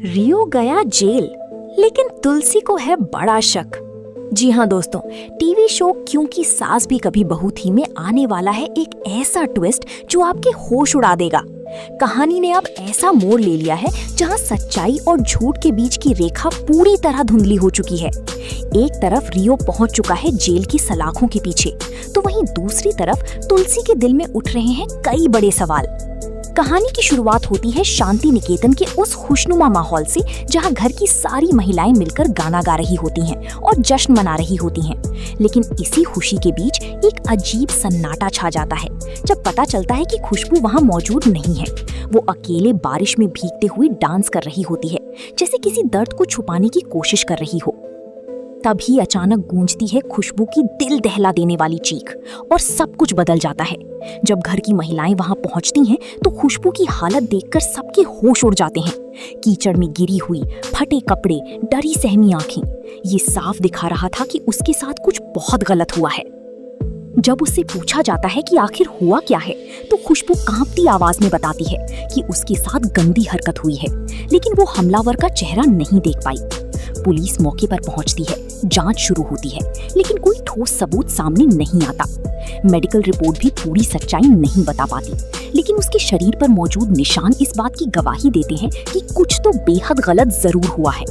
रियो गया जेल, लेकिन तुलसी को है बड़ा शक। जी हाँ दोस्तों, टीवी शो क्योंकि सास भी कभी बहू थी में आने वाला है एक ऐसा ट्विस्ट जो आपके होश उड़ा देगा। कहानी ने अब ऐसा मोड़ ले लिया है जहाँ सच्चाई और झूठ के बीच की रेखा पूरी तरह धुंधली हो चुकी है। एक तरफ रियो पहुंच चुका है जेल की सलाखों के पीछे, तो वहीं दूसरी तरफ तुलसी के दिल में उठ रहे हैं कई बड़े सवाल। कहानी की शुरुआत होती है शांति निकेतन के उस खुशनुमा माहौल से, जहां घर की सारी महिलाएं मिलकर गाना गा रही होती हैं और जश्न मना रही होती हैं। लेकिन इसी खुशी के बीच एक अजीब सन्नाटा छा जाता है जब पता चलता है कि खुशबू वहां मौजूद नहीं है। वो अकेले बारिश में भीगते हुए डांस कर रही होती है, जैसे किसी दर्द को छुपाने की कोशिश कर रही हो। तभी अचानक गूंजती है खुशबू की दिल दहला देने वाली चीख और सब कुछ बदल जाता है। जब घर की महिलाएं वहां पहुंचती हैं तो खुशबू की हालत देखकर सबके होश उड़ जाते हैं। कीचड़ में गिरी हुई, फटे कपड़े, डरी सहमी आंखें, ये साफ दिखा रहा था कि उसके साथ कुछ बहुत गलत हुआ है। जब उससे पूछा जाता है कि आखिर हुआ क्या है, तो खुशबू कांपती आवाज में बताती है कि उसके साथ गंदी हरकत हुई है, लेकिन वो हमलावर का चेहरा नहीं देख पाई। पुलिस मौके पर पहुंचती है, जांच शुरू होती है, लेकिन कोई ठोस सबूत सामने नहीं आता। मेडिकल रिपोर्ट भी पूरी सच्चाई नहीं बता पाती, लेकिन उसके शरीर पर मौजूद निशान इस बात की गवाही देते हैं कि कुछ तो बेहद गलत जरूर हुआ है।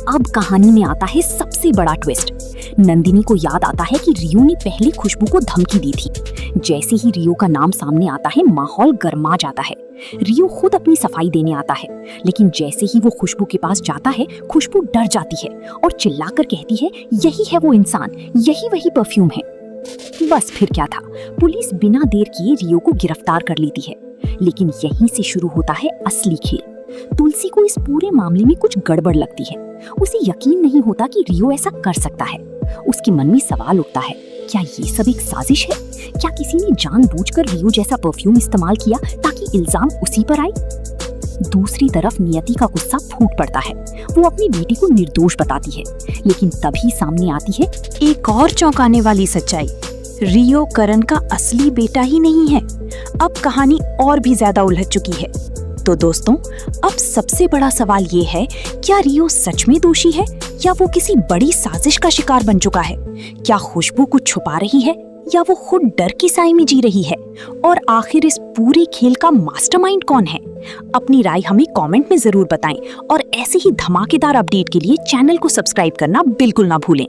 अब कहानी में आता है सबसे बड़ा ट्विस्ट। नंदिनी को याद आता है कि रियो ने पहले खुशबू को धमकी दी थी। जैसे ही रियो का नाम सामने आता है, माहौल गर्मा जाता है। रियो खुद अपनी सफाई देने आता है, लेकिन जैसे ही वो खुशबू के पास जाता है, खुशबू डर जाती है और चिल्लाकर कहती है, यही है वो इंसान, यही वही परफ्यूम है। बस फिर क्या था, पुलिस बिना देर किए रियो को गिरफ्तार कर लेती है। लेकिन यहीं से शुरू होता है असली खेल। तुलसी को इस पूरे मामले में कुछ गड़बड़ लगती है। उसे यकीन नहीं होता कि रियो ऐसा कर सकता है। उसके मन में सवाल उठता है, क्या ये सब एक साजिश है? क्या किसी ने जानबूझकर रियो जैसा परफ्यूम इस्तेमाल किया ताकि इल्जाम उसी पर आए? दूसरी तरफ नियति का गुस्सा फूट पड़ता है। वो अपनी बेटी को निर्दोष बताती है, लेकिन तभी सामने आती है एक और चौंकाने वाली सच्चाई। रियो करण का असली बेटा ही नहीं है। अब कहानी और भी ज्यादा उलझ चुकी है। तो दोस्तों, अब सबसे बड़ा सवाल ये है, क्या रियो सच में दोषी है या वो किसी बड़ी साजिश का शिकार बन चुका है? क्या खुशबू कुछ छुपा रही है या वो खुद डर की साए में जी रही है? और आखिर इस पूरे खेल का मास्टरमाइंड कौन है? अपनी राय हमें कमेंट में जरूर बताएं और ऐसे ही धमाकेदार अपडेट के लिए चैनल को सब्सक्राइब करना बिल्कुल ना भूलें।